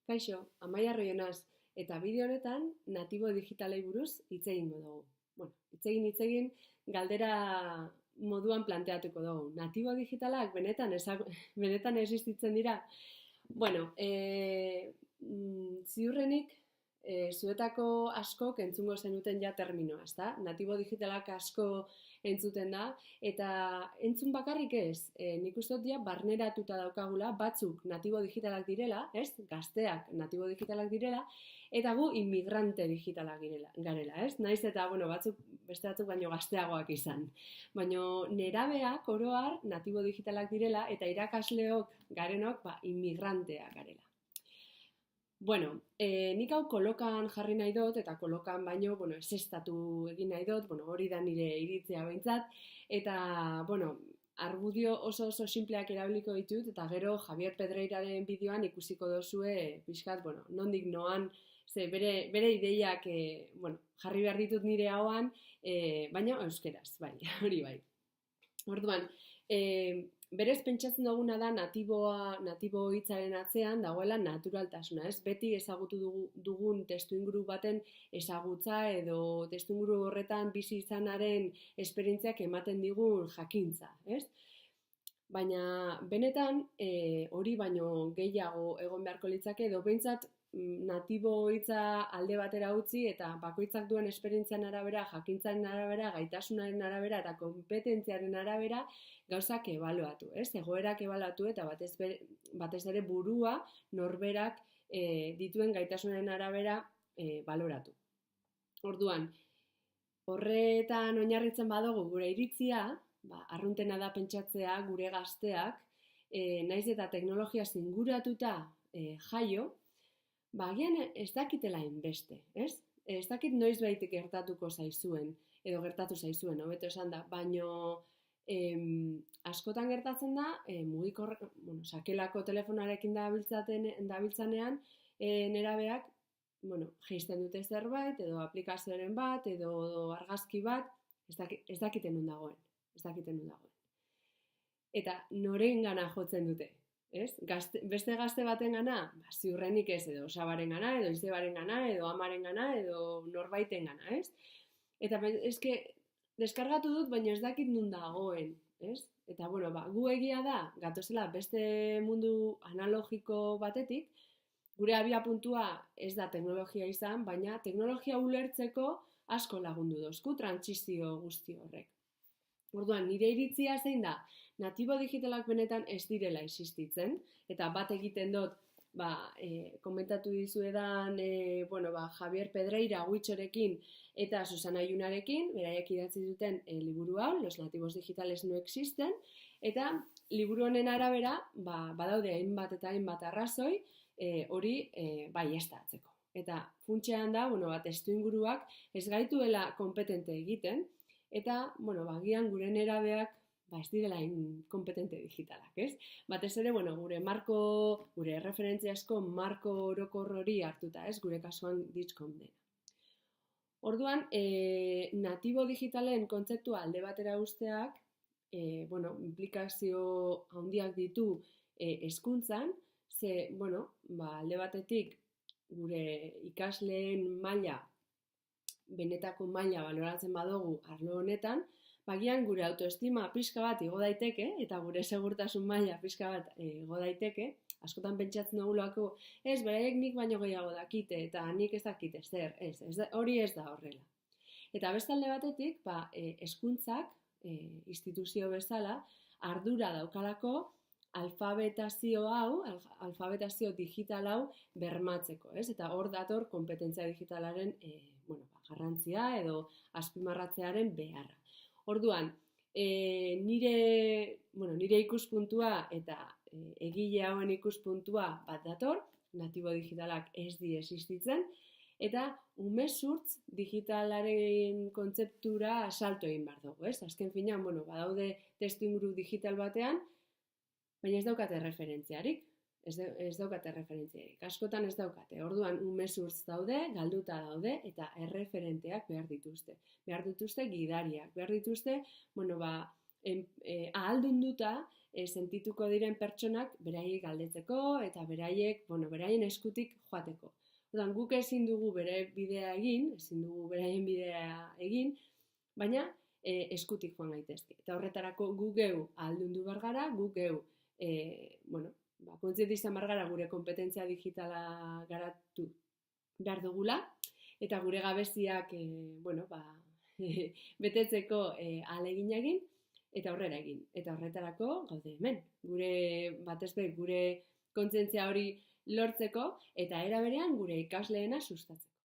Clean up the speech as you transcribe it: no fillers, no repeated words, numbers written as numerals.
Kaixo, Amaia Arroionaz, eta bideo honetan natibo digitalei buruz hitz egingo dugu. Bueno, hitz egin, galdera moduan planteatuko dugu. Natibo digitalak benetan existitzen dira? Bueno, ziurrenik zuetako askok entzungo zenuten ja terminoa, ezta? Natibo digitalak asko entzuten da, eta entzun bakarrik ez, nik uste dut ja barneratuta daukagula, batzuk natibo digitalak direla, ez? Gazteak natibo digitalak direla, eta gu inmigrante digitalak garela, ez? Naiz eta, bueno, beste batzuk baino gazteagoak izan. Baina nerabeak oro har natibo digitalak direla, eta irakasleok garenok inmigranteak garela. Bueno, nik hau kolokan jarri nahi dut, eta kolokan baino, ezeztatu egin nahi dut, hori da nire iritzia behintzat, eta, argudio oso simpleak erabiliko ditut, eta gero Javier Pedreiraren bideoan ikusiko dozue, pixkat, nondik noan, ze bere ideiak, jarri behar ditut nire hauan, baina euskeraz, bai, hori bai. Orduan, berez pentsatzen duguna da natibo hitzaren atzean dagoela naturaltasuna, ez? Beti ezagutu dugun testuinguru baten ezagutza edo testuinguru horretan bizi izanaren esperientziak ematen digun jakintza, ez? Baina benetan hori baino gehiago egon beharko litzake edo behintzat natibo hitza alde batera utzi eta bakoitzak duen esperientzian arabera, jakintzaren arabera, gaitasunaren arabera eta kompetentziaren arabera gauzak ebaluatu, ez? Egoerak ebaluatu eta batez ere burua norberak dituen gaitasunaren arabera baloratu. Orduan, horretan oinarritzen badugu gure iritzia, arruntena da pentsatzea gure gazteak, naiz eta teknologia zinguratuta jaio, agian ez dakitela hainbeste, ez? Ez dakit noiz baitik gertatuko zaizuen, edo gertatu zaizuen, hobeto esan da, baino askotan gertatzen da, sakelako telefonarekin dabiltzanean, nerabeak, jeisten dute zerbait, edo aplikazioaren bat, edo argazki bat, ez dakiten non dagoen, Eta norengana jotzen dute, ez? Beste gazte baten gana, ziurrenik ez, edo osabaren gana, edo izebaren gana, edo amaren gana, edo norbaiten gana, ez? Eta eske, deskargatu dut, baina ez dakit nun dagoen, ez? Eta, gu egia da, gatozela beste mundu analogiko batetik, gure abia puntua ez da teknologia izan, baina teknologia ulertzeko asko lagundu dozku trantsizio guzti horrek. Orduan, nire iritzia zein da, natibo digitalak benetan ez direla existitzen, eta bat egiten dut, komentatu dizuedan, Javier Pedreira Huitxorekin eta Susana Iunarekin, beraiek idatzi duten liburu hau, Los nativos digitales no existen, eta liburu honen arabera, badaude hainbat eta hainbat arrazoi, hori baieztatzeko. Eta funtsean da, testuinguruak ez gaituela kompetente egiten, eta, agian gure nerabeak ez direla inkompetente digitalak, ez? Batez ere, gure referentziazko marko orokor hori hartuta, ez? Gure kasuan Ditcom dena. Orduan, natibo digitalen kontzeptua alde batera usteak, implikazio handiak ditu hezkuntzan, ze, alde batetik gure ikasleen maila, benetako maila baloratzen badugu arlo honetan, bagian gure autoestima pixka bat igo daiteke, eta gure segurtasun maila pixka bat igo daiteke, askotan pentsatzen dugulako, ez, beraiek nik baino gehiago dakite, eta nik ez dakite zer, hori ez da horrela. Eta beste alde batetik, hezkuntzak, instituzio bezala, ardura daukalako alfabetazio digital hau bermatzeko, ez? Eta hor dator konpetentzia digitalaren garrantzia edo azpimarratzearen beharra. Orduan, nire ikuspuntua eta egile hauen ikuspuntua bat dator, natibo digitalak ez di existitzen, eta umezurtz digitalaren kontzeptura salto egin behar dugu, ez? Azken finean, badaude testuinguru digital batean, baina ez daukate referentziarik, askotan ez daukate. Orduan, umezurtz daude, galduta daude, eta erreferenteak behar dituzte. Behar dituzte gidariak, behar dituzte, ahaldunduta sentituko diren pertsonak beraiek galdetzeko eta beraien eskutik joateko. Orduan, guk ezin dugu bere bidea egin, ezin dugu beraien bidea egin, baina eskutik joan gaitezke. Eta horretarako gu geu ahaldundu behar gara, gu geu kontziente izan behar gara gure kompetentzia digitala garatu behar dugula, eta gure gabeziak betetzeko ahalegin egin, eta aurrera egin. Eta horretarako gaude hemen. Gure kontzientzia hori lortzeko, eta era berean gure ikasleena sustatzeko.